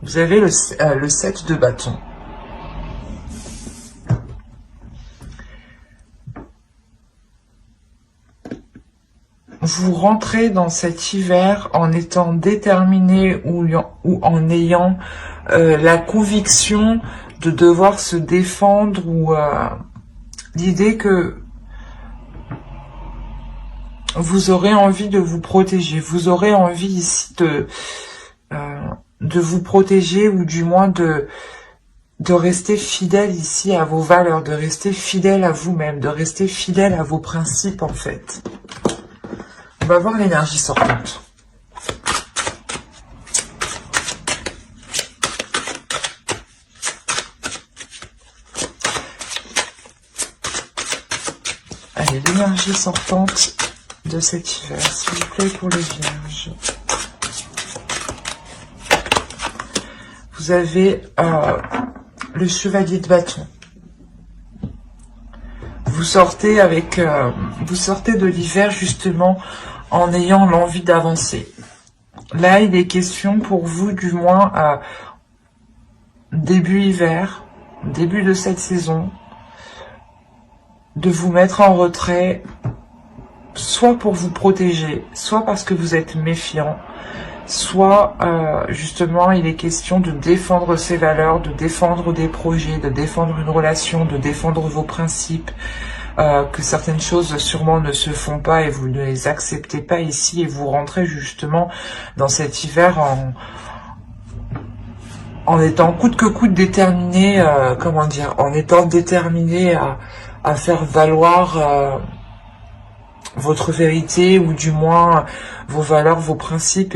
Vous avez le 7 de bâton. Vous rentrez dans cet hiver en étant déterminé ou en ayant la conviction de devoir se défendre ou l'idée que vous aurez envie de vous protéger. Vous aurez envie ici de vous protéger ou du moins de rester fidèle ici à vos valeurs, de rester fidèle à vous-même, de rester fidèle à vos principes en fait. On va voir l'énergie sortante. Allez, l'énergie sortante de cet hiver, s'il vous plaît, pour les vierges. Vous avez le chevalier de bâton. Vous sortez de l'hiver justement en ayant l'envie d'avancer. Là, il est question pour vous, du moins, début hiver, début de cette saison, de vous mettre en retrait, soit pour vous protéger, soit parce que vous êtes méfiant, soit justement il est question de défendre ses valeurs, de défendre des projets, de défendre une relation, de défendre vos principes, que certaines choses sûrement ne se font pas et vous ne les acceptez pas ici et vous rentrez justement dans cet hiver en étant coûte que coûte déterminé, en étant déterminé à faire valoir votre vérité ou du moins vos valeurs, vos principes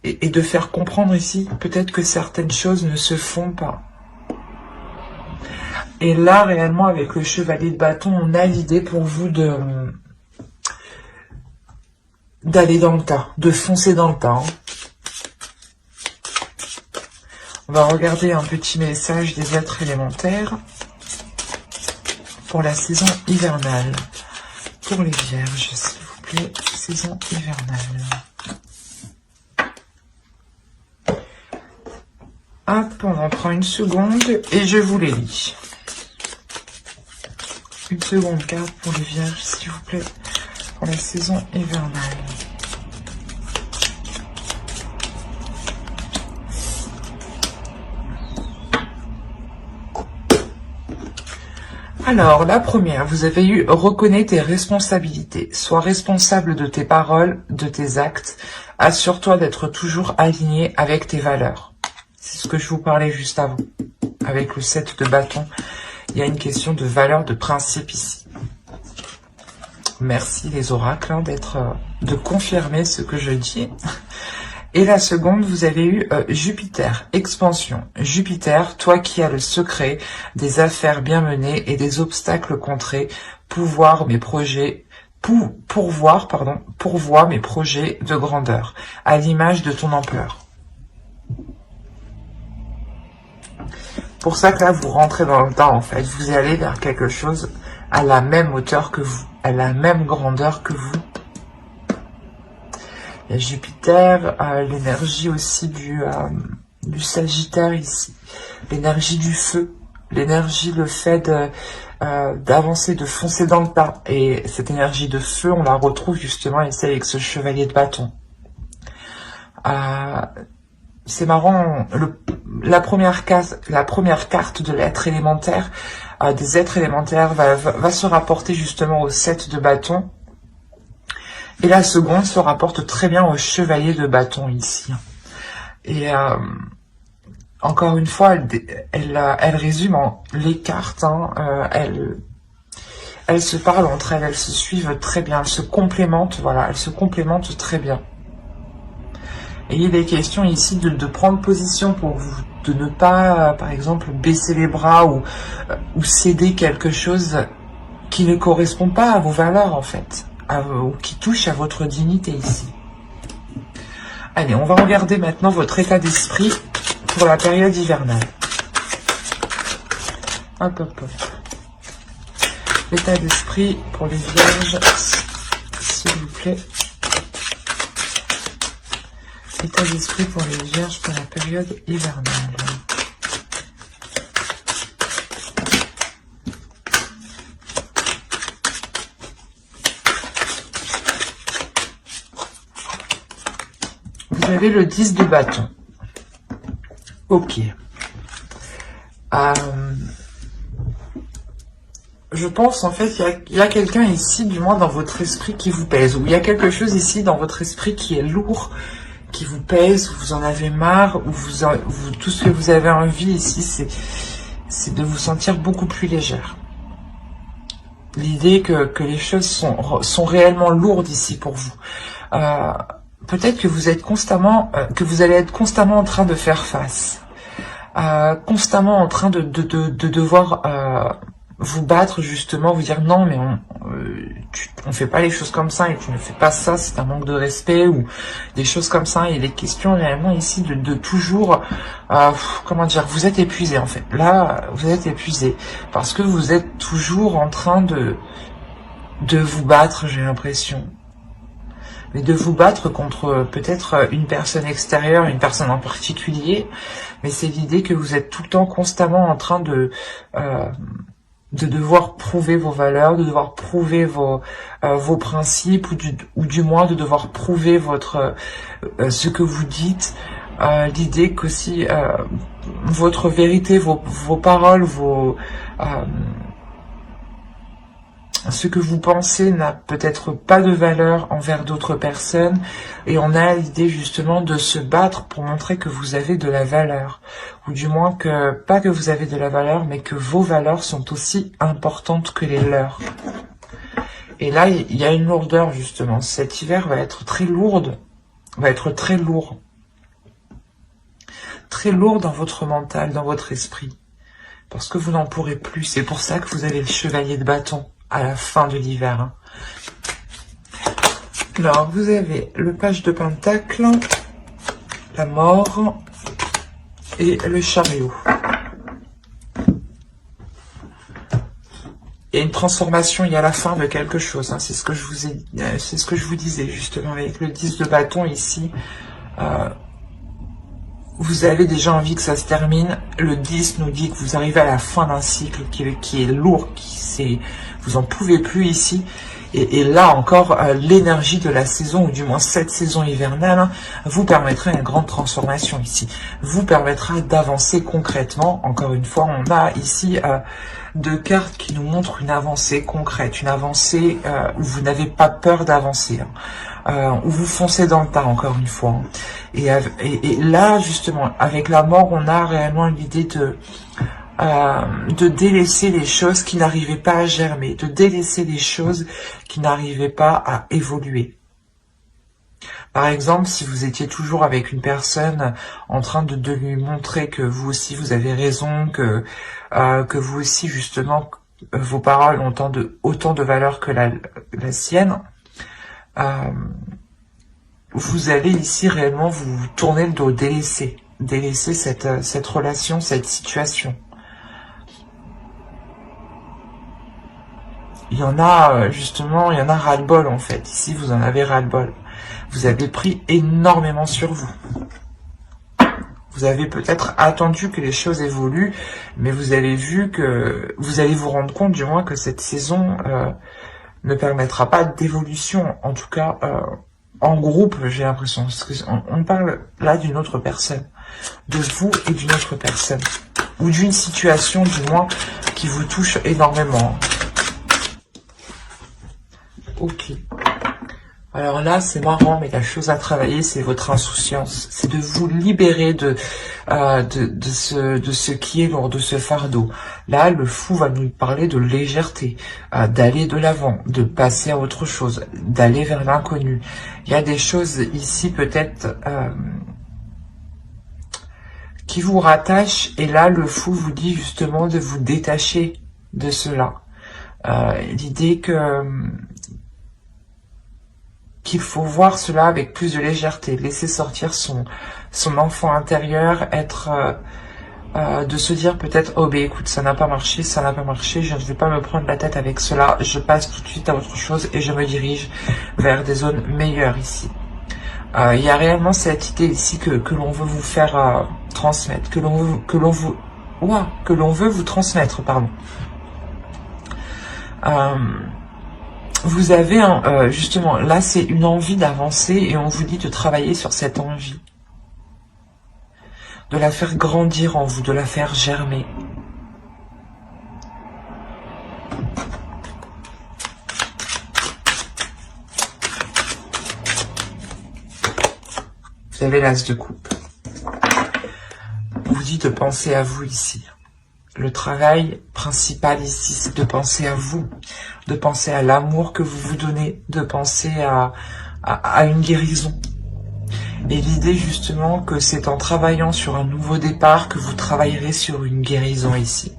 et de faire comprendre ici peut-être que certaines choses ne se font pas. Et là, réellement, avec le chevalier de bâton, on a l'idée pour vous d'aller dans le tas, de foncer dans le tas. On va regarder un petit message des êtres élémentaires pour la saison hivernale. Pour les vierges, s'il vous plaît, saison hivernale. Hop, on en prend une seconde et je vous les lis. Une seconde carte pour les vierges, s'il vous plaît, pour la saison hivernale. Alors, la première, vous avez eu « Reconnais tes responsabilités. Sois responsable de tes paroles, de tes actes. Assure-toi d'être toujours aligné avec tes valeurs. » C'est ce que je vous parlais juste avant. Avec le 7 de bâton, il y a une question de valeur, de principe ici. Merci les oracles de confirmer ce que je dis. Et la seconde, vous avez eu Jupiter, expansion. Jupiter, toi qui as le secret des affaires bien menées et des obstacles contrés, pourvoir mes projets de grandeur, à l'image de ton ampleur. Pour ça que là, vous rentrez dans le temps, en fait. Vous allez vers quelque chose à la même hauteur que vous, à la même grandeur que vous. Il y a Jupiter, l'énergie aussi du Sagittaire ici, l'énergie du feu, l'énergie, le fait d'avancer, de foncer dans le tas. Et cette énergie de feu, on la retrouve justement ici avec ce chevalier de bâton. C'est marrant, la première carte de l'être élémentaire, des êtres élémentaires, va se rapporter justement au 7 de bâton. Et la seconde se rapporte très bien au chevalier de bâton ici. Et encore une fois, elle résume les cartes. Elles se parlent entre elles, elles se suivent très bien, elles se complémentent. Voilà, elles se complémentent très bien. Et il est question ici de prendre position pour vous, de ne pas, par exemple, baisser les bras ou céder quelque chose qui ne correspond pas à vos valeurs, en fait, ou qui touche à votre dignité ici. Allez, on va regarder maintenant votre état d'esprit pour la période hivernale. Hop, hop, hop. L'état d'esprit pour les vierges, s'il vous plaît. État d'esprit pour les Vierges pour la période hivernale. Vous avez le 10 de bâton. Ok. Je pense en fait qu'il y a quelqu'un ici, du moins dans votre esprit, qui vous pèse. Ou il y a quelque chose ici dans votre esprit qui est lourd, qui vous pèse, où vous en avez marre, où tout ce que vous avez envie ici, c'est de vous sentir beaucoup plus légère. L'idée que les choses sont réellement lourdes ici pour vous. Peut-être que vous êtes constamment, que vous allez être constamment en train de faire face. Constamment en train de devoir vous battre, justement, vous dire non, mais on fait pas les choses comme ça et tu ne fais pas ça, c'est un manque de respect ou des choses comme ça. Il est question réellement ici de toujours, comment dire, vous êtes épuisé en fait. Là, vous êtes épuisé parce que vous êtes toujours en train de vous battre, j'ai l'impression. Mais de vous battre contre peut-être une personne extérieure, une personne en particulier, mais c'est l'idée que vous êtes tout le temps constamment en train de devoir prouver vos valeurs, de devoir prouver vos principes, ou du moins de devoir prouver ce que vous dites. L'idée qu'aussi votre vérité, vos paroles, ce que vous pensez n'a peut-être pas de valeur envers d'autres personnes, et on a l'idée justement de se battre pour montrer que vous avez de la valeur, ou du moins que, pas que vous avez de la valeur, mais que vos valeurs sont aussi importantes que les leurs. Et là, il y a une lourdeur justement. Cet hiver va être très lourde, va être très lourd. Très lourd dans votre mental, dans votre esprit. Parce que vous n'en pourrez plus. C'est pour ça que vous avez le chevalier de bâton à la fin de l'hiver. Alors, vous avez le page de pentacle, la mort et le chariot. Il y a une transformation, il y a la fin de quelque chose. C'est ce que je vous disais justement avec le 10 de bâton ici. Vous avez déjà envie que ça se termine. Le 10 nous dit que vous arrivez à la fin d'un cycle qui est lourd, vous en pouvez plus ici. Et là encore, l'énergie de la saison, ou du moins cette saison hivernale, vous permettra une grande transformation ici. Vous permettra d'avancer concrètement. Encore une fois, on a ici deux cartes qui nous montrent une avancée concrète, une avancée où vous n'avez pas peur d'avancer. Où vous foncez dans le tas, encore une fois. Et là, justement, avec la mort, on a réellement l'idée de délaisser les choses qui n'arrivaient pas à germer, de délaisser les choses qui n'arrivaient pas à évoluer. Par exemple, si vous étiez toujours avec une personne en train de lui montrer que vous aussi vous avez raison, que vous aussi justement vos paroles ont autant de valeur que la sienne, vous allez ici réellement vous tourner le dos, délaisser cette relation, cette situation. Il y en a justement, il y en a ras-le-bol en fait. Ici, vous en avez ras-le-bol. Vous avez pris énormément sur vous. Vous avez peut-être attendu que les choses évoluent, mais vous avez vu que vous allez vous rendre compte du moins que cette saison ne permettra pas d'évolution. En tout cas, en groupe, j'ai l'impression. On parle là d'une autre personne, de vous et d'une autre personne, ou d'une situation du moins qui vous touche énormément. Ok. Alors là, c'est marrant, mais la chose à travailler, c'est votre insouciance. C'est de vous libérer de ce qui est lourd, de ce fardeau. Là, le fou va nous parler de légèreté, d'aller de l'avant, de passer à autre chose, d'aller vers l'inconnu. Il y a des choses ici, peut-être, qui vous rattachent. Et là, le fou vous dit justement de vous détacher de cela. L'idée qu'il faut voir cela avec plus de légèreté, laisser sortir son enfant intérieur, de se dire peut-être, oh ben écoute, ça n'a pas marché, je ne vais pas me prendre la tête avec cela, je passe tout de suite à autre chose et je me dirige vers des zones meilleures ici. Il y a réellement cette idée ici que l'on veut vous faire transmettre, que l'on veut vous transmettre, pardon. Vous avez justement, là c'est une envie d'avancer et on vous dit de travailler sur cette envie. De la faire grandir en vous, de la faire germer. Vous avez l'as de coupe. On vous dit de penser à vous ici. Le travail principal ici, c'est de penser à vous, de penser à l'amour que vous vous donnez, de penser à une guérison. Et l'idée justement que c'est en travaillant sur un nouveau départ que vous travaillerez sur une guérison ici.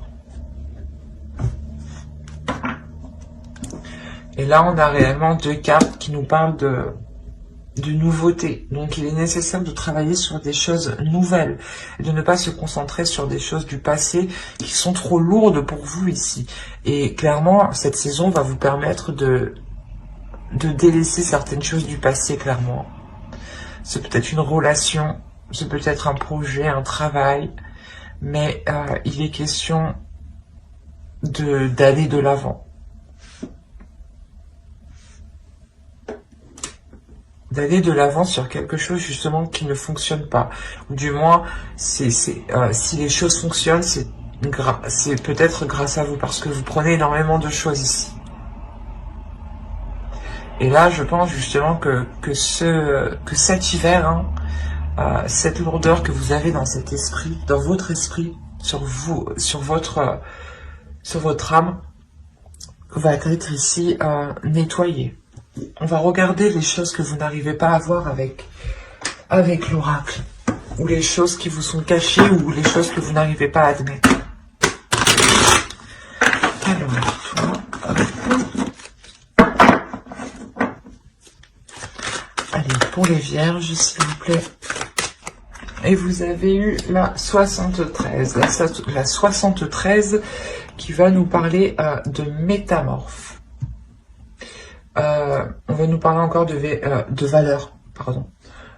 Et là, on a réellement deux cartes qui nous parlent de nouveauté. Donc il est nécessaire de travailler sur des choses nouvelles et de ne pas se concentrer sur des choses du passé qui sont trop lourdes pour vous ici. Et clairement, cette saison va vous permettre de délaisser certaines choses du passé, clairement. C'est peut-être une relation, c'est peut-être un projet, un travail, mais il est question d'aller de l'avant. D'aller de l'avant sur quelque chose justement qui ne fonctionne pas. Ou du moins, si les choses fonctionnent, c'est peut-être grâce à vous, parce que vous prenez énormément de choses ici. Et là, je pense justement que cet hiver, cette lourdeur que vous avez dans cet esprit, dans votre esprit, sur vous, sur votre âme, va être ici nettoyée. On va regarder les choses que vous n'arrivez pas à voir avec l'oracle, ou les choses qui vous sont cachées, ou les choses que vous n'arrivez pas à admettre. Alors, toi, allez, pour les vierges, s'il vous plaît. Et vous avez eu la 73, la 73 qui va nous parler de métamorphe. On va nous parler encore de valeur, pardon.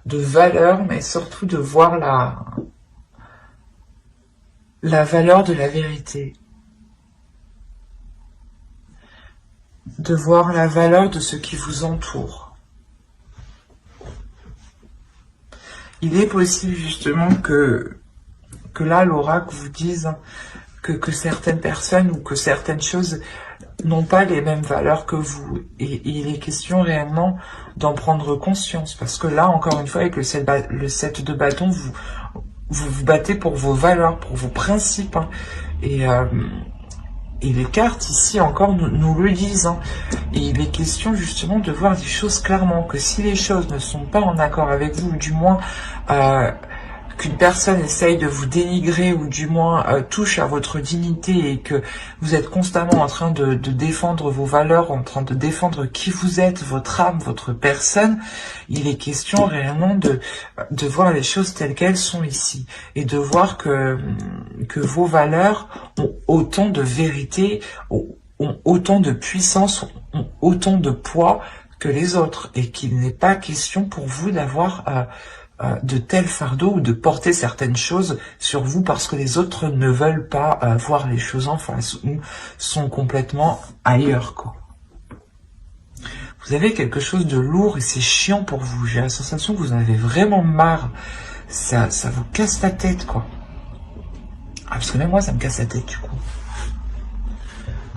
De valeur, mais surtout de voir la valeur de la vérité. De voir la valeur de ce qui vous entoure. Il est possible justement que là, l'oracle vous dise que certaines personnes ou que certaines choses n'ont pas les mêmes valeurs que vous. Et il est question réellement d'en prendre conscience. Parce que là, encore une fois, avec le 7 de bâton, vous battez pour vos valeurs, pour vos principes. Et les cartes ici encore nous le disent. Et il est question justement de voir les choses clairement. Que si les choses ne sont pas en accord avec vous, ou du moins qu'une personne essaye de vous dénigrer, ou du moins touche à votre dignité, et que vous êtes constamment en train de défendre vos valeurs, en train de défendre qui vous êtes, votre âme, votre personne, il est question réellement de voir les choses telles qu'elles sont ici, et de voir que vos valeurs ont autant de vérité, ont autant de puissance, ont autant de poids que les autres, et qu'il n'est pas question pour vous d'avoir de tels fardeaux ou de porter certaines choses sur vous parce que les autres ne veulent pas voir les choses en face ou sont complètement ailleurs, quoi. Vous avez quelque chose de lourd et c'est chiant pour vous. J'ai la sensation que vous en avez vraiment marre. Ça vous casse la tête, quoi. Parce que même moi, ça me casse la tête, du coup.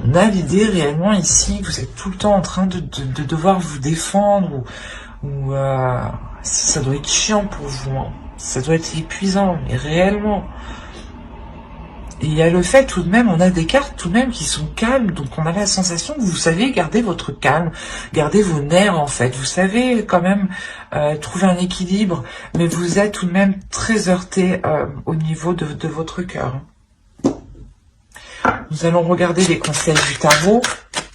On a l'idée réellement ici que vous êtes tout le temps en train de devoir vous défendre ou ça doit être chiant pour vous, ça doit être épuisant, mais réellement. Et il y a le fait tout de même, on a des cartes tout de même qui sont calmes, donc on a la sensation que vous savez garder votre calme, garder vos nerfs en fait, vous savez quand même trouver un équilibre, mais vous êtes tout de même très heurté au niveau de votre cœur. Nous allons regarder les conseils du tarot,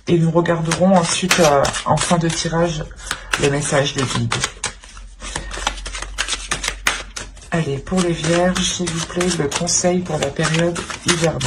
et nous regarderons ensuite en fin de tirage le message des guides. Allez, pour les vierges, s'il vous plaît, le conseil pour la période hivernale.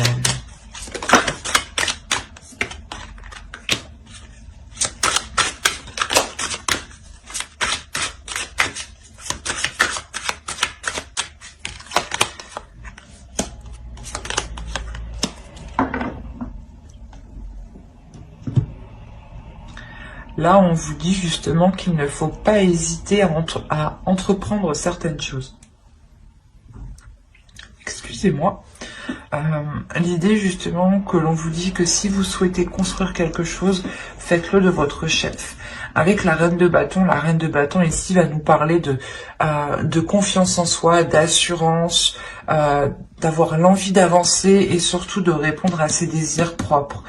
Là, on vous dit justement qu'il ne faut pas hésiter à entreprendre certaines choses. Excusez-moi. L'idée justement que l'on vous dit que si vous souhaitez construire quelque chose, faites-le de votre chef. Avec la reine de bâton ici va nous parler de confiance en soi, d'assurance, d'avoir l'envie d'avancer et surtout de répondre à ses désirs propres.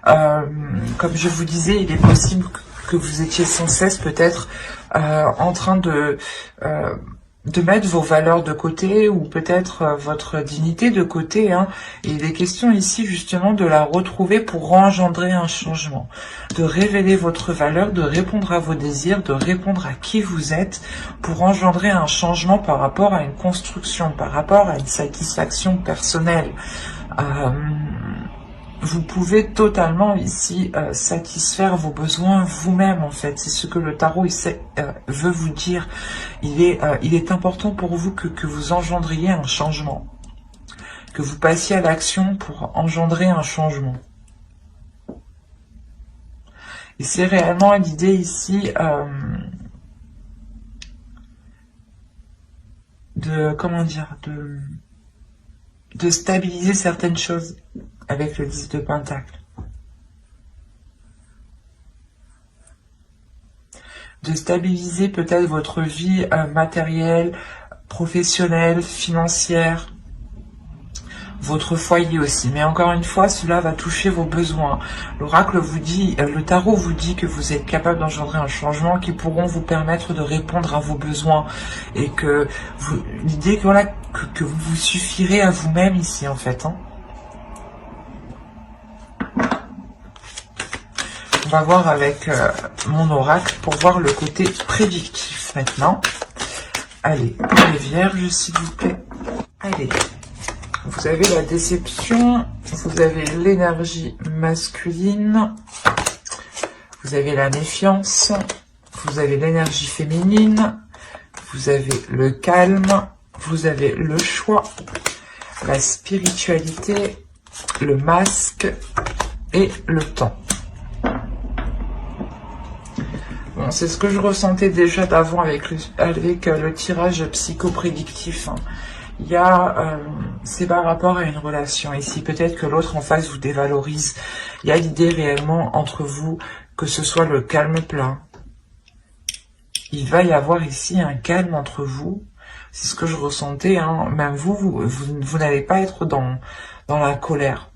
Comme je vous disais, il est possible que vous étiez sans cesse peut-être en train de mettre vos valeurs de côté ou peut-être votre dignité de côté. Hein. Et il est question ici justement de la retrouver pour engendrer un changement, de révéler votre valeur, de répondre à vos désirs, de répondre à qui vous êtes pour engendrer un changement par rapport à une construction, par rapport à une satisfaction personnelle. Vous pouvez totalement ici satisfaire vos besoins vous-même en fait. C'est ce que le tarot veut vous dire. Il est important pour vous que vous engendriez un changement. Que vous passiez à l'action pour engendrer un changement. Et c'est réellement l'idée ici de stabiliser certaines choses avec le 10 de Pentacle. De stabiliser peut-être votre vie matérielle, professionnelle, financière, votre foyer aussi. Mais encore une fois, cela va toucher vos besoins. L'oracle vous dit, le tarot vous dit que vous êtes capable d'engendrer un changement qui pourront vous permettre de répondre à vos besoins. Et que l'idée que vous vous suffirez à vous-même ici en fait. Hein. On va voir avec mon oracle pour voir le côté prédictif maintenant. Allez, pour les vierges, s'il vous plaît. Allez, vous avez la déception, vous avez l'énergie masculine, vous avez la méfiance, vous avez l'énergie féminine, vous avez le calme, vous avez le choix, la spiritualité, le masque et le temps. Bon, c'est ce que je ressentais déjà d'avant avec le tirage psychoprédictif. Hein. Il y a, c'est par rapport à une relation ici. Peut-être que l'autre en face vous dévalorise. Il y a l'idée réellement entre vous que ce soit le calme plat. Il va y avoir ici un calme entre vous. C'est ce que je ressentais. Hein. Même vous n'allez pas être dans la colère.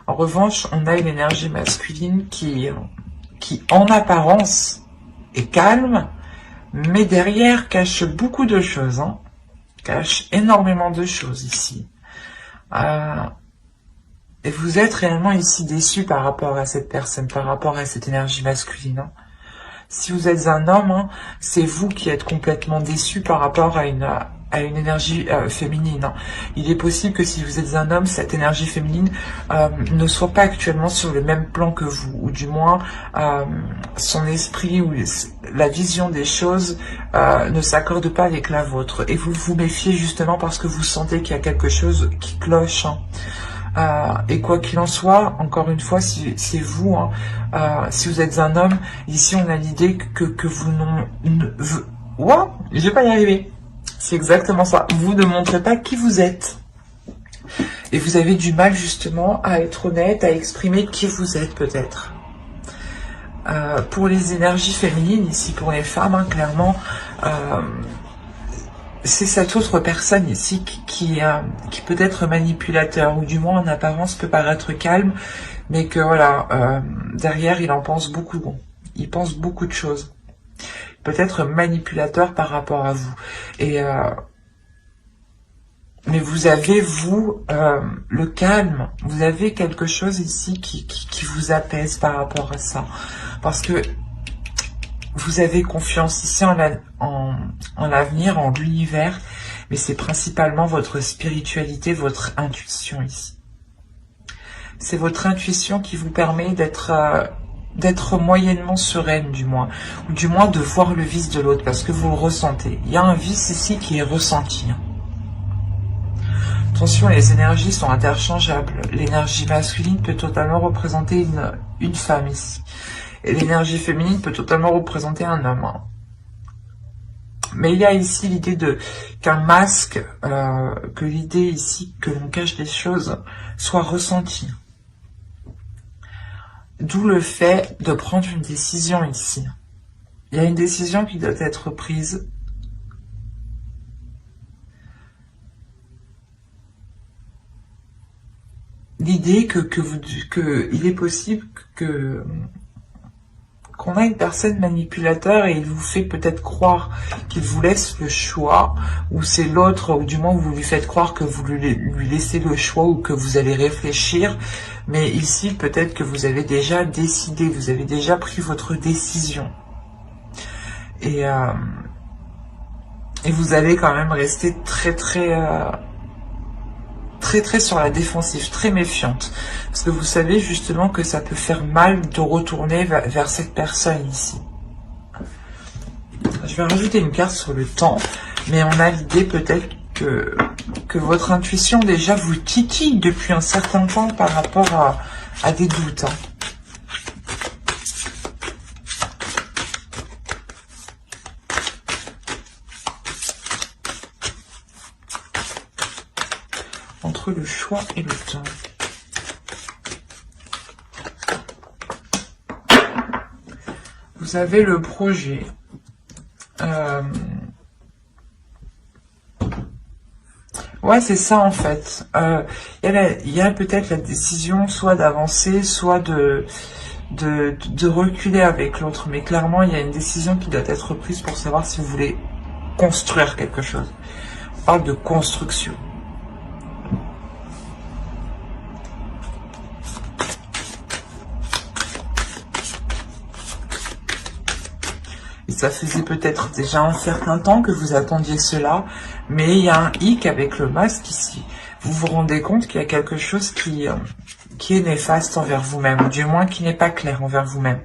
En revanche, on a une énergie masculine qui en apparence est calme, mais derrière cache beaucoup de choses, hein. Cache énormément de choses ici. Et vous êtes réellement ici déçu par rapport à cette personne, par rapport à cette énergie masculine. Hein. Si vous êtes un homme, hein, c'est vous qui êtes complètement déçu par rapport à une énergie féminine. Hein. Il est possible que si vous êtes un homme, cette énergie féminine ne soit pas actuellement sur le même plan que vous, ou du moins son esprit ou la vision des choses ne s'accorde pas avec la vôtre. Et vous vous méfiez justement parce que vous sentez qu'il y a quelque chose qui cloche. Hein. Et quoi qu'il en soit, encore une fois, si c'est vous, hein, si vous êtes un homme, ici on a l'idée que vous Ouah, je vais pas y arriver. C'est exactement ça. Vous ne montrez pas qui vous êtes. Et vous avez du mal justement à être honnête, à exprimer qui vous êtes peut-être. Pour les énergies féminines, ici pour les femmes, hein, clairement, c'est cette autre personne ici qui peut être manipulateur, ou du moins en apparence peut paraître calme, mais que voilà, derrière il en pense beaucoup. Bon, il pense beaucoup de choses. Peut-être manipulateur par rapport à vous. Et mais vous avez, vous, le calme. Vous avez quelque chose ici qui vous apaise par rapport à ça. Parce que vous avez confiance ici en l'avenir, en l'univers. Mais c'est principalement votre spiritualité, votre intuition ici. C'est votre intuition qui vous permet d'être moyennement sereine du moins, ou du moins de voir le vice de l'autre, parce que vous le ressentez. Il y a un vice ici qui est ressenti. Attention, les énergies sont interchangeables. L'énergie masculine peut totalement représenter une femme ici. Et l'énergie féminine peut totalement représenter un homme. Hein. Mais il y a ici l'idée qu'un masque, que l'idée ici que l'on cache des choses soit ressentie. D'où le fait de prendre une décision ici. Il y a une décision qui doit être prise. L'idée il est possible qu'on a une personne manipulateur et il vous fait peut-être croire qu'il vous laisse le choix, ou c'est l'autre, ou du moins vous lui faites croire que vous lui laissez le choix ou que vous allez réfléchir, mais ici peut-être que vous avez déjà décidé, vous avez déjà pris votre décision. Et vous allez quand même rester très sur la défensive, très méfiante. Parce que vous savez justement que ça peut faire mal de retourner vers cette personne ici. Je vais rajouter une carte sur le temps, mais on a l'idée peut-être que votre intuition déjà vous titille depuis un certain temps par rapport à des doutes. Hein. Entre le choix et le temps. Vous avez le projet. Ouais, c'est ça en fait. Il y a peut-être la décision soit d'avancer, soit de reculer avec l'autre. Mais clairement, il y a une décision qui doit être prise pour savoir si vous voulez construire quelque chose. On parle de construction. Ça faisait peut-être déjà un certain temps que vous attendiez cela, mais il y a un hic avec le masque ici. Vous vous rendez compte qu'il y a quelque chose qui est néfaste envers vous-même, du moins qui n'est pas clair envers vous-même.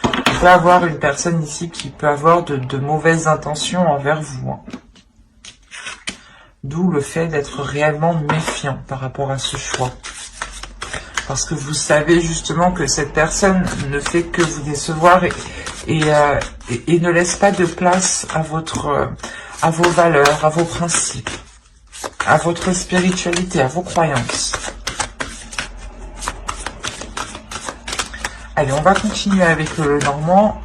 Il peut y avoir une personne ici qui peut avoir de mauvaises intentions envers vous. Hein. D'où le fait d'être réellement méfiant par rapport à ce choix. Parce que vous savez justement que cette personne ne fait que vous décevoir et ne laisse pas de place à vos valeurs, à vos principes, à votre spiritualité, à vos croyances. Allez, on va continuer avec le Normand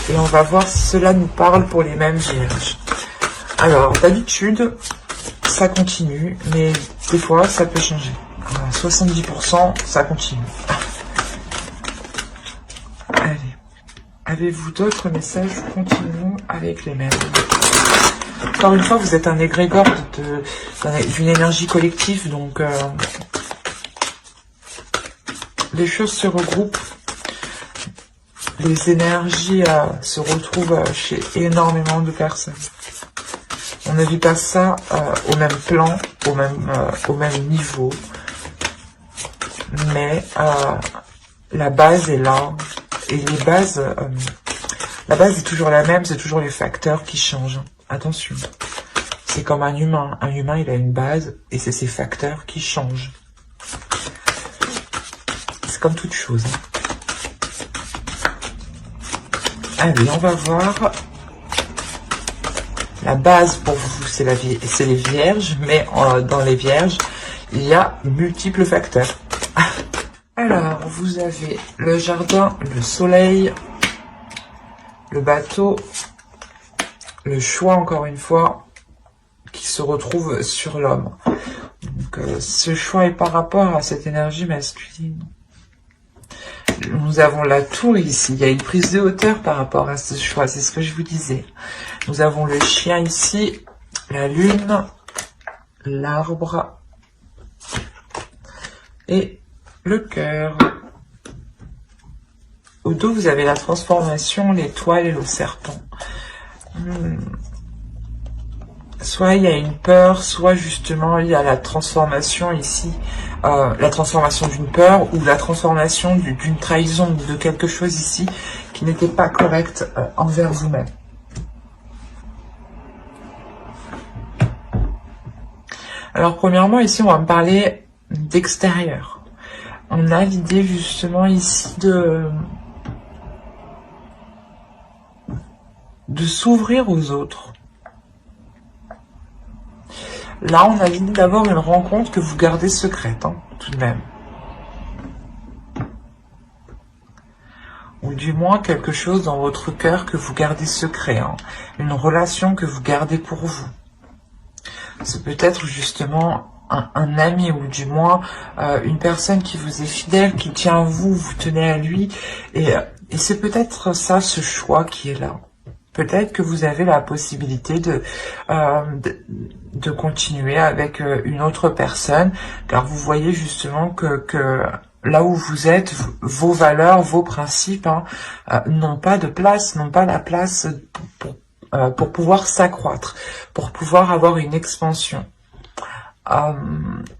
et on va voir si cela nous parle pour les mêmes vierges. Alors, d'habitude, ça continue, mais des fois, ça peut changer. 70%, ça continue. Allez. Avez-vous d'autres messages? Continuons avec les mêmes. Encore une fois, vous êtes un égrégore d'une énergie collective, donc les choses se regroupent. Les énergies se retrouvent chez énormément de personnes. On ne vit pas ça au même plan, au même niveau. Mais la base est là. Et les bases, la base est toujours la même, c'est toujours les facteurs qui changent. Attention. C'est comme un humain. Un humain, il a une base et c'est ses facteurs qui changent. C'est comme toute chose. Allez, on va voir. La base pour vous, c'est les vierges, mais dans les vierges, il y a multiples facteurs. Alors, vous avez le jardin, le soleil, le bateau, le choix, encore une fois, qui se retrouve sur l'homme. Donc, ce choix est par rapport à cette énergie masculine. Nous avons la tour ici. Il y a une prise de hauteur par rapport à ce choix. C'est ce que je vous disais. Nous avons le chien ici, la lune, l'arbre et le cœur. Au dos, vous avez la transformation, l'étoile et le serpent. Soit il y a une peur, soit justement il y a la transformation ici, la transformation d'une peur ou la transformation d'une trahison ou de quelque chose ici qui n'était pas correct envers vous-même. Alors premièrement, ici on va me parler d'extérieur. On a l'idée justement ici de s'ouvrir aux autres. Là, on a l'idée d'avoir une rencontre que vous gardez secrète, hein, tout de même. Ou du moins quelque chose dans votre cœur que vous gardez secret, hein. Une relation que vous gardez pour vous. C'est peut-être justement un ami ou du moins une personne qui vous est fidèle, qui tient à vous, vous tenez à lui. Et c'est peut-être ça, ce choix qui est là. Peut-être que vous avez la possibilité de continuer avec une autre personne, car vous voyez justement que là où vous êtes, vos valeurs, vos principes hein, n'ont pas de place, n'ont pas la place pour pouvoir s'accroître, pour pouvoir avoir une expansion.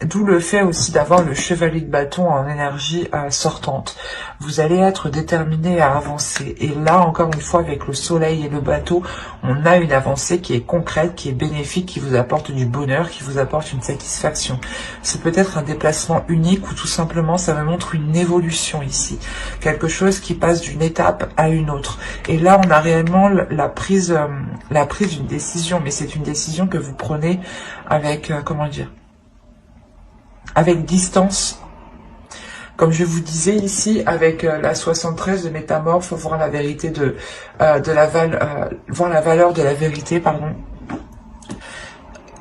D'où le fait aussi d'avoir le chevalier de bâton en énergie sortante. Vous allez être déterminé à avancer. Et là, encore une fois, avec le soleil et le bateau, on a une avancée qui est concrète, qui est bénéfique, qui vous apporte du bonheur, qui vous apporte une satisfaction. C'est peut-être un déplacement unique ou tout simplement, ça me montre une évolution ici. Quelque chose qui passe d'une étape à une autre. Et là, on a réellement la prise d'une décision. Mais c'est une décision que vous prenez avec, comment dire, avec distance. Comme je vous disais ici, avec la 73 de Métamorphe, voir la vérité voir la valeur de la vérité, pardon.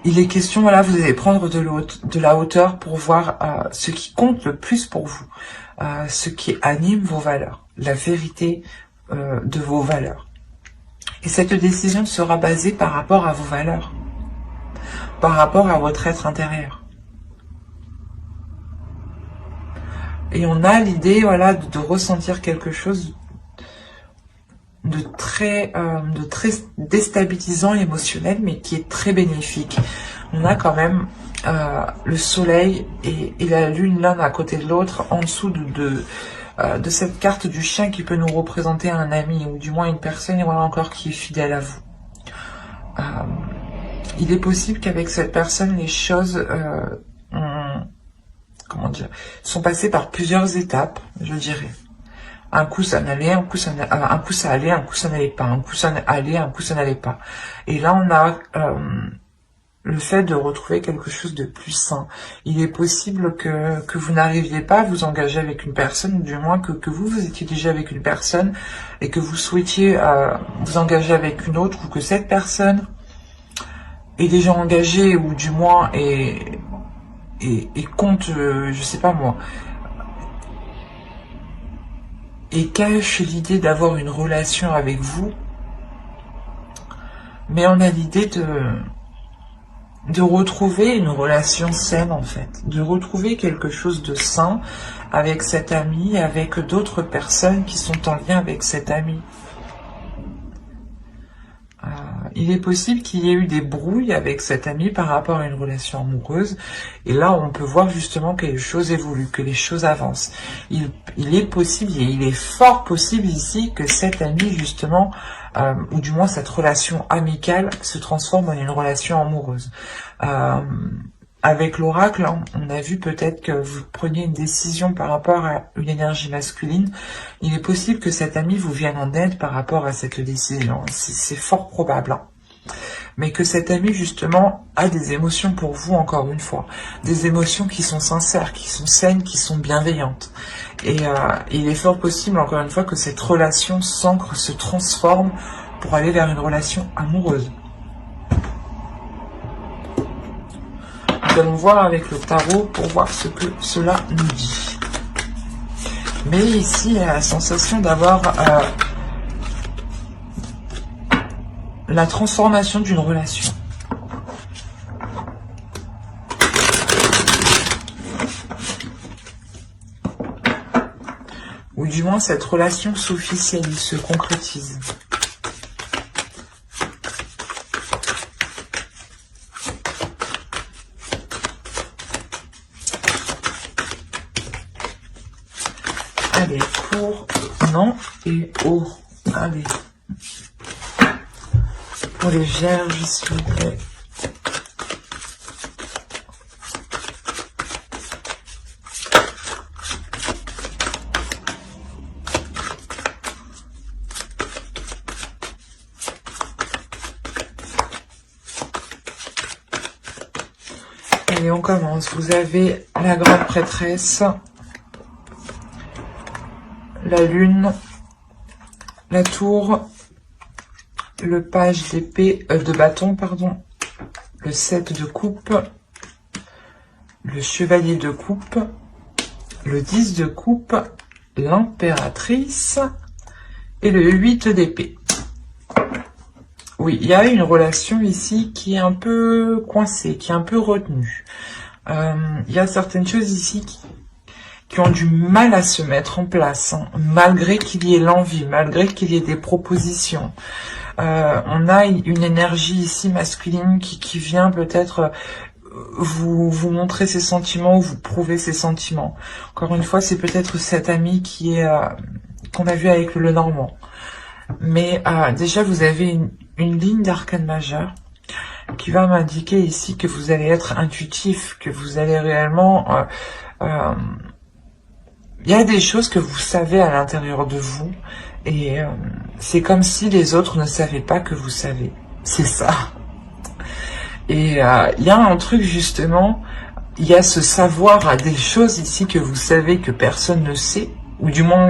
Il est question, voilà, vous allez prendre de la hauteur pour voir ce qui compte le plus pour vous, ce qui anime vos valeurs, la vérité de vos valeurs. Et cette décision sera basée par rapport à vos valeurs, par rapport à votre être intérieur. Et on a l'idée, voilà, de ressentir quelque chose de très déstabilisant émotionnel, mais qui est très bénéfique. On a quand même le soleil et la lune l'un à côté de l'autre, en dessous de cette carte du chien qui peut nous représenter un ami, ou du moins une personne, voilà, encore qui est fidèle à vous. Il est possible qu'avec cette personne, les choses comment dire, sont passées par plusieurs étapes, je dirais. Un coup ça n'allait, un coup ça allait, un coup ça n'allait pas, un coup ça allait, un coup ça n'allait pas. Et là on a le fait de retrouver quelque chose de plus sain. Il est possible que vous n'arriviez pas à vous engager avec une personne, ou du moins que vous étiez déjà avec une personne et que vous souhaitiez vous engager avec une autre, ou que cette personne est déjà engagée, ou du moins et compte, je sais pas moi, et cache l'idée d'avoir une relation avec vous, mais on a l'idée de retrouver une relation saine en fait, de retrouver quelque chose de sain avec cet ami, avec d'autres personnes qui sont en lien avec cet ami. Il est possible qu'il y ait eu des brouilles avec cet ami par rapport à une relation amoureuse. Et là, on peut voir justement que les choses évoluent, que les choses avancent. Il est possible, et il est fort possible ici que cet ami, justement, ou du moins cette relation amicale, se transforme en une relation amoureuse. Avec l'oracle, hein, on a vu peut-être que vous preniez une décision par rapport à une énergie masculine. Il est possible que cet ami vous vienne en aide par rapport à cette décision. C'est fort probable. Hein. Mais que cet ami, justement, a des émotions pour vous, encore une fois. Des émotions qui sont sincères, qui sont saines, qui sont bienveillantes. Et il est fort possible, encore une fois, que cette relation s'ancre, se transforme pour aller vers une relation amoureuse. Nous allons voir avec le tarot pour voir ce que cela nous dit. Mais ici, il y a la sensation d'avoir la transformation d'une relation. Ou du moins, cette relation s'officialise, se concrétise. Allez, pour, non, et haut. Allez. Pour les vierges, s'il vous plaît. Allez, on commence. Vous avez la grande prêtresse, la lune, la tour, le page d'épée, de bâton, pardon, le 7 de coupe, le chevalier de coupe, le 10 de coupe, l'impératrice et le 8 d'épée. Oui, il y a une relation ici qui est un peu coincée, qui est un peu retenue. Il y a certaines choses ici qui ont du mal à se mettre en place, hein, malgré qu'il y ait l'envie, malgré qu'il y ait des propositions. On a une énergie ici masculine qui vient peut-être vous montrer ses sentiments ou vous prouver ses sentiments. Encore une fois, c'est peut-être cet ami qui est qu'on a vu avec le Normand. Mais déjà, vous avez une ligne d'arcane majeure qui va m'indiquer ici que vous allez être intuitif, que vous allez réellement... il y a des choses que vous savez à l'intérieur de vous, et c'est comme si les autres ne savaient pas que vous savez. C'est ça. Et il y a un truc justement, il y a ce savoir à des choses ici que vous savez que personne ne sait, ou du moins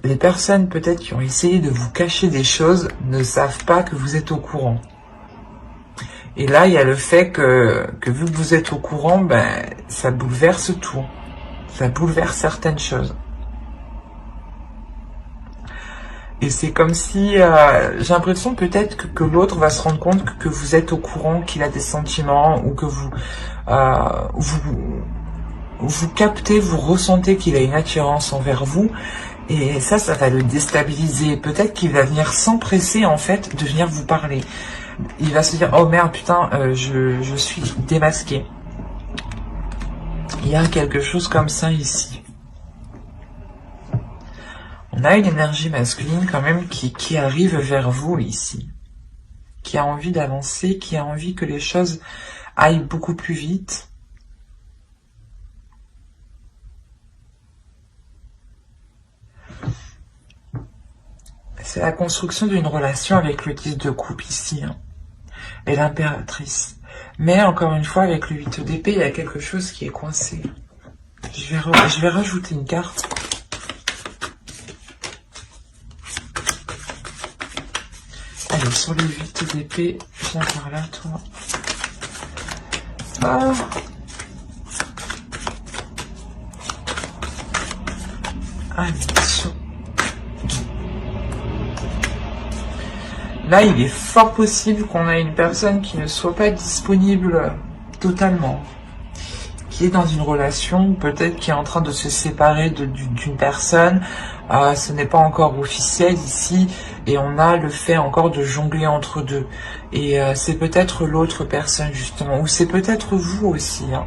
les personnes peut-être qui ont essayé de vous cacher des choses ne savent pas que vous êtes au courant. Et là, il y a le fait que vu que vous êtes au courant, ben ça bouleverse tout. Ça bouleverse certaines choses. Et c'est comme si, j'ai l'impression peut-être que l'autre va se rendre compte que vous êtes au courant, qu'il a des sentiments, ou que vous captez, vous ressentez qu'il a une attirance envers vous. Et ça va le déstabiliser. Peut-être qu'il va venir s'empresser, en fait, de venir vous parler. Il va se dire, oh merde, putain, je suis démasqué. Il y a quelque chose comme ça ici. On a une énergie masculine quand même qui arrive vers vous ici. Qui a envie d'avancer, qui a envie que les choses aillent beaucoup plus vite. C'est la construction d'une relation avec le 10 de coupe ici. Hein, et l'impératrice. Mais encore une fois, avec le 8 d'épée, il y a quelque chose qui est coincé. Je vais rajouter une carte. Allez, sur les 8 d'épée, viens par là, toi. Ah. Allez, sur... Là, il est fort possible qu'on ait une personne qui ne soit pas disponible totalement. Qui est dans une relation, peut-être qui est en train de se séparer d'une personne. Ce n'est pas encore officiel ici. Et on a le fait encore de jongler entre deux. Et c'est peut-être l'autre personne justement. Ou c'est peut-être vous aussi. Hein,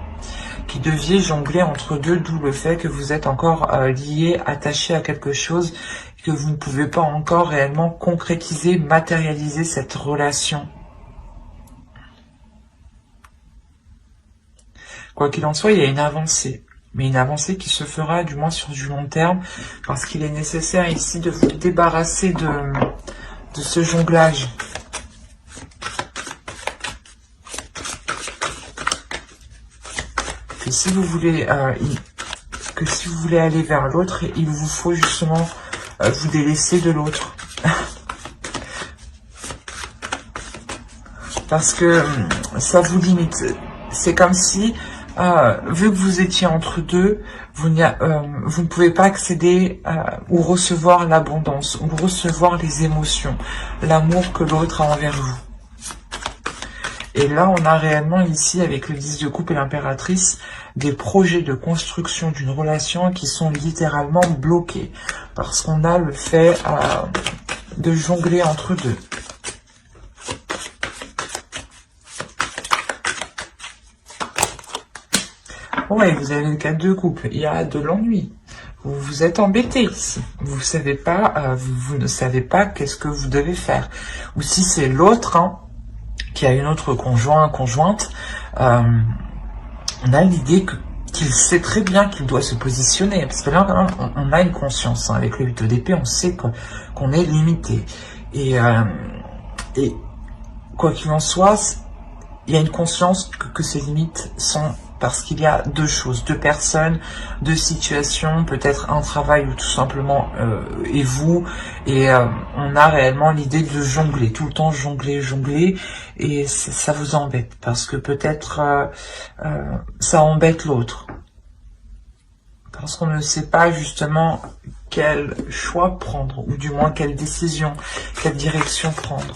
qui deviez jongler entre deux. D'où le fait que vous êtes encore lié, attaché à quelque chose. Que vous ne pouvez pas encore réellement concrétiser, matérialiser cette relation. Quoi qu'il en soit, il y a une avancée. Mais une avancée qui se fera du moins sur du long terme. Parce qu'il est nécessaire ici de vous débarrasser de ce jonglage. Que si vous voulez, aller vers l'autre, il vous faut justement vous délaisser de l'autre. Parce que ça vous limite. C'est comme si... vu que vous étiez entre deux, vous ne pouvez pas accéder ou recevoir l'abondance, ou recevoir les émotions, l'amour que l'autre a envers vous. Et là, on a réellement ici, avec le 10 de coupe et l'impératrice, des projets de construction d'une relation qui sont littéralement bloqués. Parce qu'on a le fait de jongler entre deux. Ouais, vous avez le 4 de coupe. Il y a de l'ennui. Vous vous êtes embêté ici. Vous savez pas, vous ne savez pas qu'est-ce que vous devez faire. Ou si c'est l'autre hein, qui a une autre conjointe, on a l'idée qu'il sait très bien qu'il doit se positionner. Parce que là, quand même, on a une conscience. Hein, avec le 8 d'épée, on sait qu'on est limité. Et quoi qu'il en soit, il y a une conscience que ces limites sont parce qu'il y a deux choses, deux personnes, deux situations, peut-être un travail ou tout simplement et vous, et on a réellement l'idée de jongler, tout le temps jongler, et ça vous embête, parce que peut-être ça embête l'autre, parce qu'on ne sait pas justement quel choix prendre, ou du moins quelle décision, quelle direction prendre.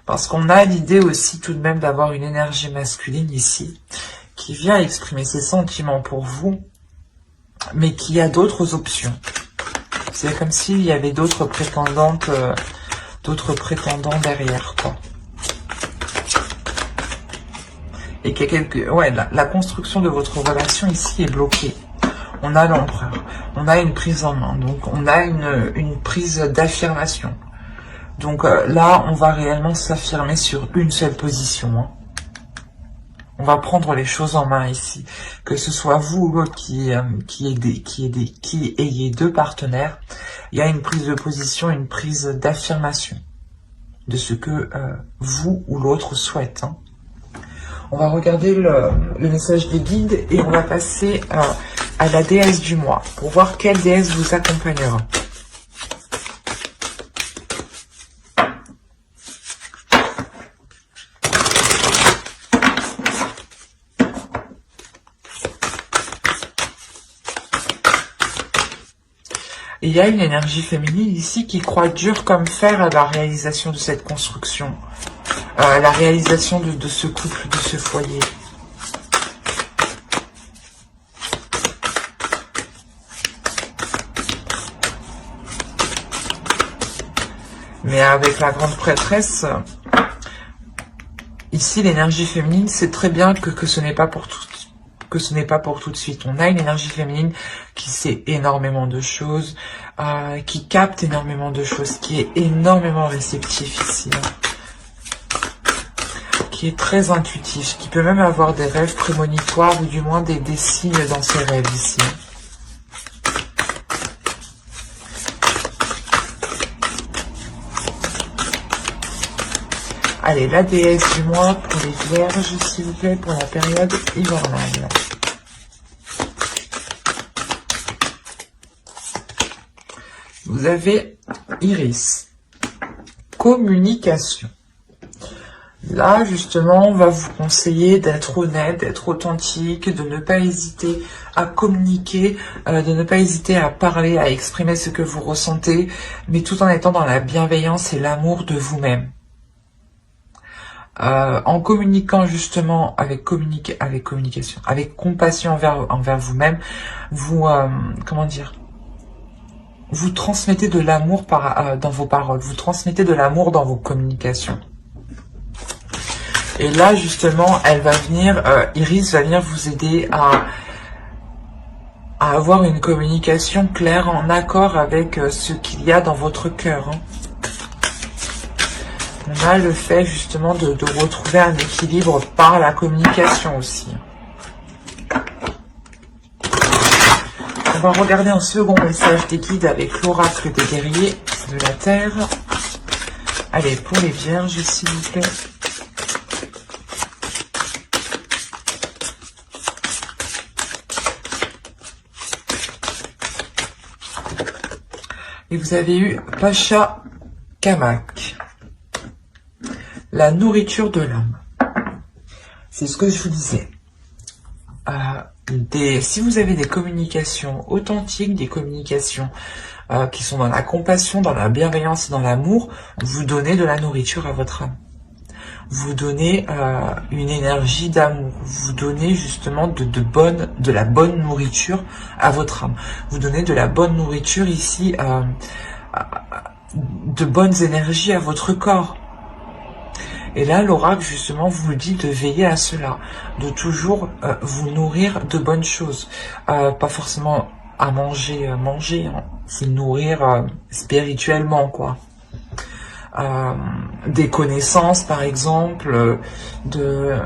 Parce qu'on a l'idée aussi tout de même d'avoir une énergie masculine ici, qui vient exprimer ses sentiments pour vous, mais qui a d'autres options. C'est comme s'il y avait d'autres prétendantes, d'autres prétendants derrière, quoi. Et qu'il y a quelques... Ouais, la construction de votre relation ici est bloquée. On a l'empereur, on a une prise en main, donc on a une prise d'affirmation. Donc là, on va réellement s'affirmer sur une seule position. Hein. On va prendre les choses en main ici. Que ce soit vous ou l'autre qui ayez deux partenaires, il y a une prise de position, une prise d'affirmation de ce que vous ou l'autre souhaite. Hein. On va regarder le message des guides et on va passer à la déesse du mois pour voir quelle déesse vous accompagnera. Et il y a une énergie féminine ici qui croit dur comme fer à la réalisation de cette construction, à la réalisation de ce couple, de ce foyer. Mais avec la grande prêtresse, ici l'énergie féminine, c'est très bien que ce n'est pas pour tout. Que ce n'est pas pour tout de suite. On a une énergie féminine qui sait énormément de choses, qui capte énormément de choses, qui est énormément réceptif ici, qui est très intuitif, qui peut même avoir des rêves prémonitoires ou du moins des signes dans ses rêves ici. Allez, la déesse du mois pour les vierges, s'il vous plaît, pour la période hivernale. Vous avez Iris. Communication. Là, justement, on va vous conseiller d'être honnête, d'être authentique, de ne pas hésiter à communiquer, de ne pas hésiter à parler, à exprimer ce que vous ressentez, mais tout en étant dans la bienveillance et l'amour de vous-même. En communiquant justement avec communication, avec compassion envers vous-même, vous comment dire, vous transmettez de l'amour dans vos paroles, vous transmettez de l'amour dans vos communications. Et là justement, elle va venir, Iris va venir vous aider à avoir une communication claire en accord avec ce qu'il y a dans votre cœur. Hein. On a le fait justement de retrouver un équilibre par la communication aussi. On va regarder un second message des guides avec l'oracle des guerriers de la Terre. Allez, pour les vierges, s'il vous plaît. Et vous avez eu Pacha Kamak. La nourriture de l'âme. C'est ce que je vous disais. Si vous avez des communications authentiques, des communications qui sont dans la compassion, dans la bienveillance et dans l'amour, vous donnez de la nourriture à votre âme. Vous donnez une énergie d'amour. Vous donnez justement de la bonne nourriture à votre âme. Vous donnez de la bonne nourriture ici, de bonnes énergies à votre corps. Et là, l'oracle, justement, vous dit de veiller à cela, de toujours vous nourrir de bonnes choses. Pas forcément à manger, hein. C'est nourrir spirituellement, quoi. Des connaissances, par exemple, de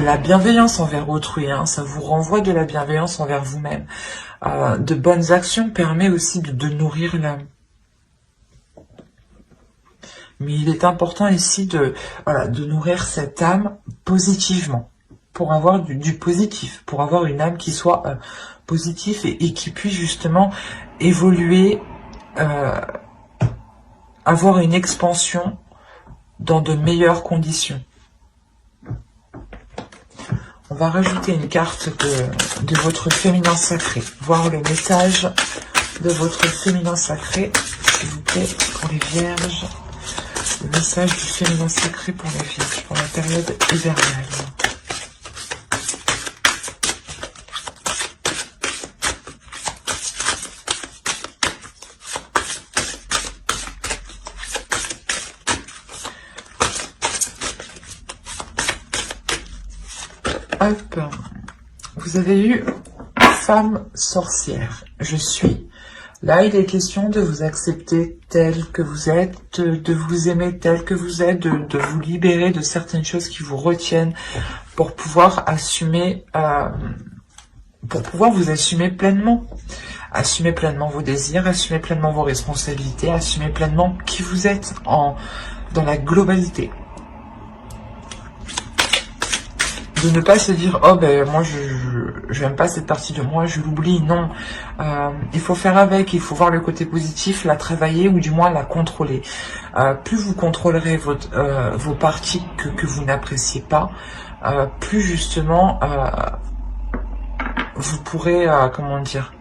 la bienveillance envers autrui, hein. Ça vous renvoie de la bienveillance envers vous-même. De bonnes actions permet aussi de nourrir l'âme. Mais il est important ici de, voilà, de nourrir cette âme positivement, pour avoir du positif, pour avoir une âme qui soit positive et qui puisse justement évoluer, avoir une expansion dans de meilleures conditions. On va rajouter une carte de votre féminin sacré, voir le message de votre féminin sacré, s'il vous plaît, pour les vierges. Le message du féminin sacré pour les vierges, pour la période hivernale. Hop, vous avez eu femme sorcière. Je suis. Là, il est question de vous accepter tel que vous êtes, de vous aimer tel que vous êtes, de vous libérer de certaines choses qui vous retiennent pour pouvoir assumer, pour pouvoir vous assumer pleinement. Assumer pleinement vos désirs, assumer pleinement vos responsabilités, assumer pleinement qui vous êtes dans la globalité. De ne pas se dire, oh ben moi je n'aime pas cette partie de moi, je l'oublie. Non, il faut faire avec, il faut voir le côté positif, la travailler ou du moins la contrôler. Plus vous contrôlerez vos parties que vous n'appréciez pas, plus justement vous pourrez, comment dire,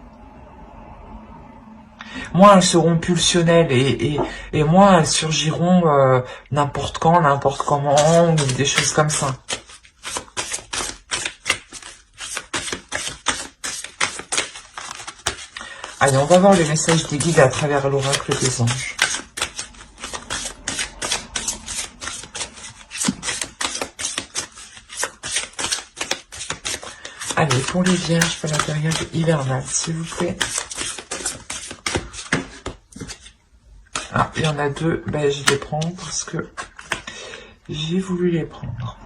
moins elles seront pulsionnelles et moins elles surgiront n'importe quand, n'importe comment, ou des choses comme ça. Allez, on va voir les messages des guides à travers l'oracle des anges. Allez, pour les vierges, pour la période hivernale, s'il vous plaît. Ah, il y en a deux, ben, je vais les prendre parce que j'ai voulu les prendre.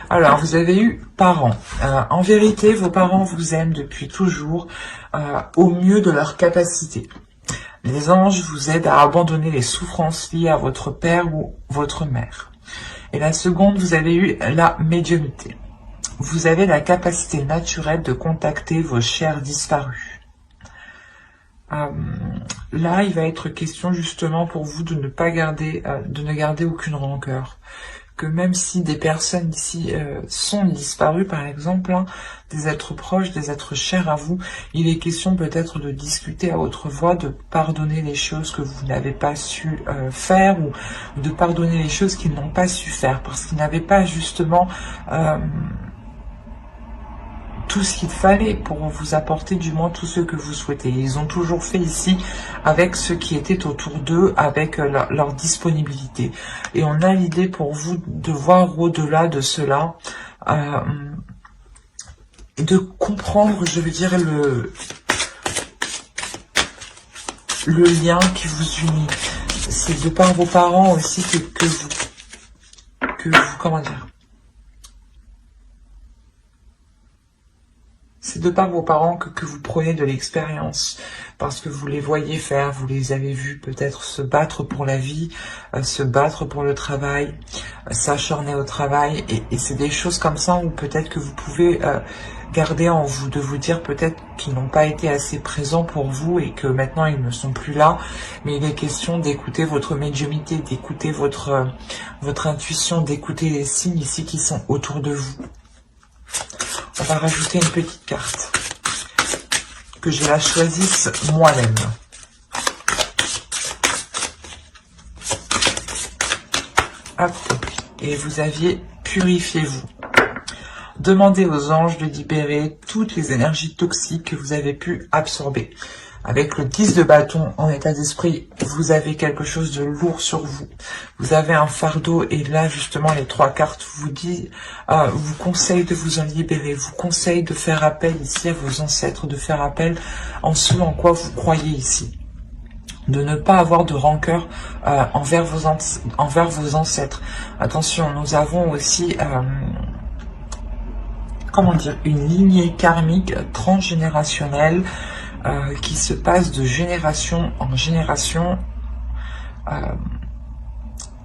Alors, vous avez eu parents. En vérité, vos parents vous aiment depuis toujours au mieux de leur capacité. Les anges vous aident à abandonner les souffrances liées à votre père ou votre mère. Et la seconde, vous avez eu la médiumnité. Vous avez la capacité naturelle de contacter vos chers disparus. Là, il va être question justement pour vous de ne pas garder, de ne garder aucune rancœur. Que même si des personnes ici sont disparues, par exemple, hein, des êtres proches, des êtres chers à vous, il est question peut-être de discuter à haute voix, de pardonner les choses que vous n'avez pas su faire ou de pardonner les choses qu'ils n'ont pas su faire parce qu'ils n'avaient pas justement tout ce qu'il fallait pour vous apporter du moins tout ce que vous souhaitez. Ils ont toujours fait ici avec ce qui était autour d'eux, avec leur disponibilité. Et on a l'idée pour vous de voir au-delà de cela, et de comprendre, je veux dire, le lien qui vous unit. C'est de par vos parents aussi que vous, comment dire, c'est de par vos parents que vous prenez de l'expérience, parce que vous les voyez faire, vous les avez vus peut-être se battre pour la vie, se battre pour le travail, s'acharner au travail, et c'est des choses comme ça où peut-être que vous pouvez garder en vous, de vous dire peut-être qu'ils n'ont pas été assez présents pour vous et que maintenant ils ne sont plus là, mais il est question d'écouter votre médiumnité, d'écouter votre intuition, d'écouter les signes ici qui sont autour de vous. On va rajouter une petite carte, que je la choisisse moi-même. Hop, et vous aviez purifiez-vous. Demandez aux anges de libérer toutes les énergies toxiques que vous avez pu absorber. Avec le 10 de bâton en état d'esprit, vous avez quelque chose de lourd sur vous. Vous avez un fardeau et là, justement, les trois cartes vous disent, vous conseillent de vous en libérer, vous conseillent de faire appel ici à vos ancêtres, de faire appel en ce en quoi vous croyez ici. De ne pas avoir de rancœur envers vos ancêtres. Attention, nous avons aussi... comment dire, une lignée karmique transgénérationnelle qui se passe de génération en génération.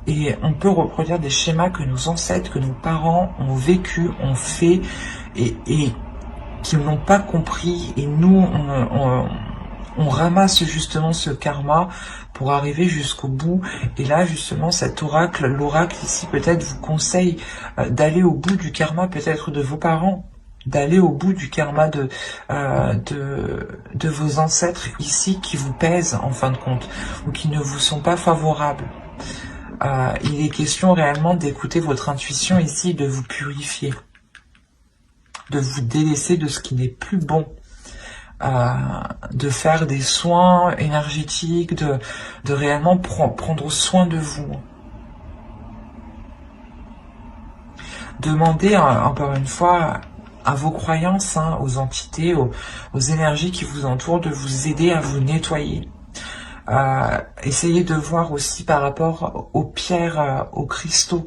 Et on peut reproduire des schémas que nos ancêtres, que nos parents ont vécu, ont fait, et qu'ils n'ont pas compris. Et nous, on ramasse justement ce karma pour arriver jusqu'au bout. Et là, justement, cet oracle, l'oracle ici, peut-être vous conseille d'aller au bout du karma, peut-être de vos parents, d'aller au bout du karma de vos ancêtres ici qui vous pèsent en fin de compte, ou qui ne vous sont pas favorables. Il est question réellement d'écouter votre intuition ici, de vous purifier, de vous délaisser de ce qui n'est plus bon, de faire des soins énergétiques, de réellement prendre soin de vous. Demandez encore une fois à vos croyances, hein, aux entités, aux énergies qui vous entourent, de vous aider à vous nettoyer. Essayez de voir aussi par rapport aux pierres, aux cristaux.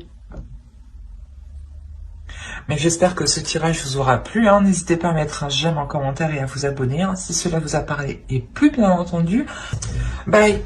Mais j'espère que ce tirage vous aura plu. Hein. N'hésitez pas à mettre un j'aime en commentaire et à vous abonner, hein, si cela vous a parlé. Et plus bien entendu, bye!